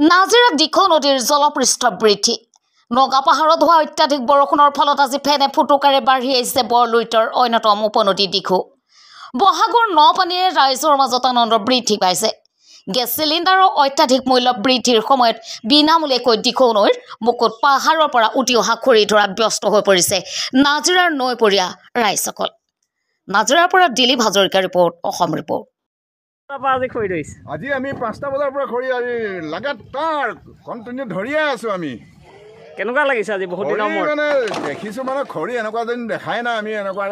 নাজিৰাত দিখৌ নদীৰ জলপৃষ্ঠ বৃদ্ধি নগা পাহাৰত হোৱা অত্যাধিক বৰষুণৰ ফলত আজি ফেনে ফুটুকাৰে বাঢ়ি আহিছে বৰলুইতৰ অন্যতম উপনদী দিখৌ বহাগৰ নপানীয়ে ৰাইজৰ মাজত আনন্দ বৃদ্ধি পাইছে। গেছ চিলিণ্ডাৰৰ অত্যাধিক মূল্য বৃদ্ধিৰ সময়ত বিনামূলীয়াকৈ দিখৌ নৈৰ বুকুত পাহাৰৰ পৰা উটি অহা খৰি ধৰাত ব্যস্ত হৈ পৰিছে নাজিৰাৰ নৈপৰীয়া ৰাইজসকল। নাজিৰাৰ পৰা দিলীপ হাজৰিকাৰ ৰিপৰ্ট, অসম ৰিপৰ্ট। আজি আমি 5টা বজাৰ পৰা খৰি আজি লাগাতাৰ কণ্টিনিউ ধৰিয়ে আছো। আমি কেনেকুৱা লাগিছে আজি বহুত দিনৰ মূৰত মানে দেখিছো মানে খৰি এনেকুৱা যেন দেখাই নাই। আমি এনেকুৱা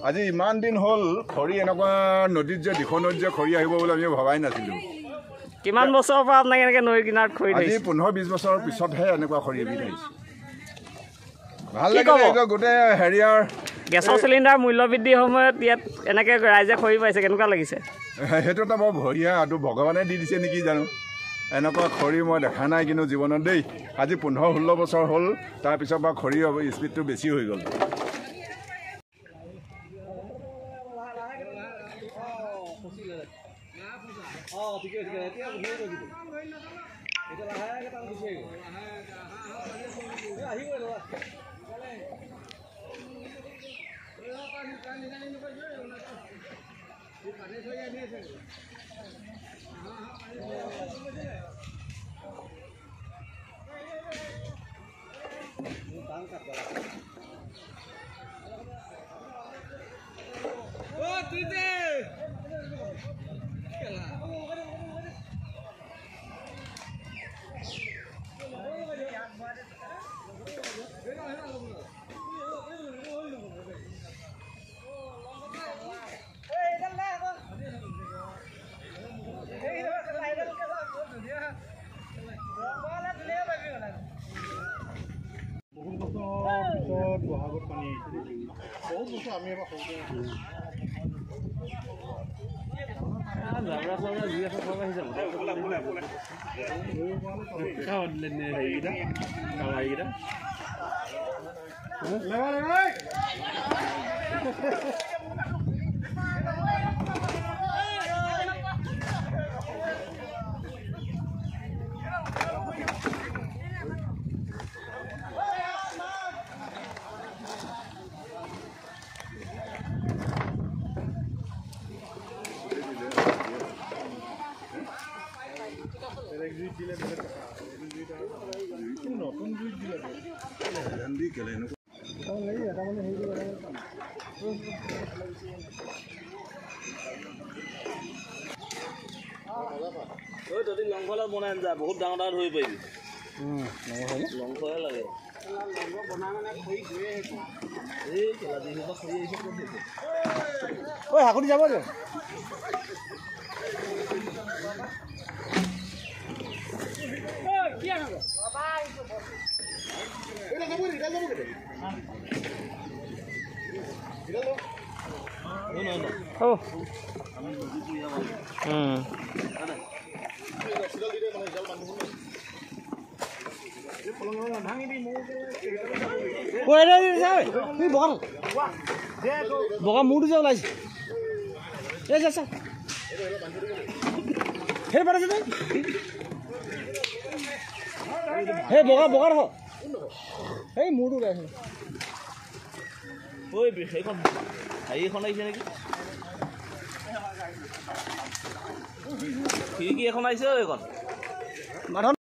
আজি ইমান দিন হ'ল খৰি এনেকুৱা নদীত যে দিখৌ নদীত যে খৰি আহিব বুলি আমি ভবাই নাছিলোঁ। কিমান বছৰৰ পৰা আপোনাক এনেকৈ নৈৰ কিনাৰত খৰি আজি 15-20 বছৰৰ পিছতহে এনেকুৱা খৰি এবিধ আহিছে। ভাল লাগে গোটেই হেৰিয়াৰ গেছৰ চিলিণ্ডাৰ মূল্য বৃদ্ধিৰ সময়ত ইয়াত এনেকৈ ৰাইজে খৰি পাইছে, কেনেকুৱা লাগিছে? সেইটো এটা বৰ বঢ়িয়া, আৰু ভগৱানে দি দিছে নেকি জানো। এনেকুৱা খৰি মই দেখা নাই কিন্তু জীৱনত দেই। আজি 15-16 বছৰ হ'ল, তাৰপিছৰ পৰা খৰি স্পীডটো বেছি হৈ গ'ল। বহাগত পানী বহুত বছৰ আমি এবাৰ নতুন জুইত দিলে যদি লংঘলত বনাই যা বহুত ডাঙৰ ডাঙৰ হৈ পাৰিবি। লংঘয়ে লাগে হাকুটি যাব দিয়ক। বগা মূৰটো যে ওলাইছে সেই পাতিছে সেই বগা বগাৰ সেই মূৰটো ওলাইছে। সেইখন হেৰিখন আহিছে নেকি? খিৰিকী এখন আহিছে এইখন।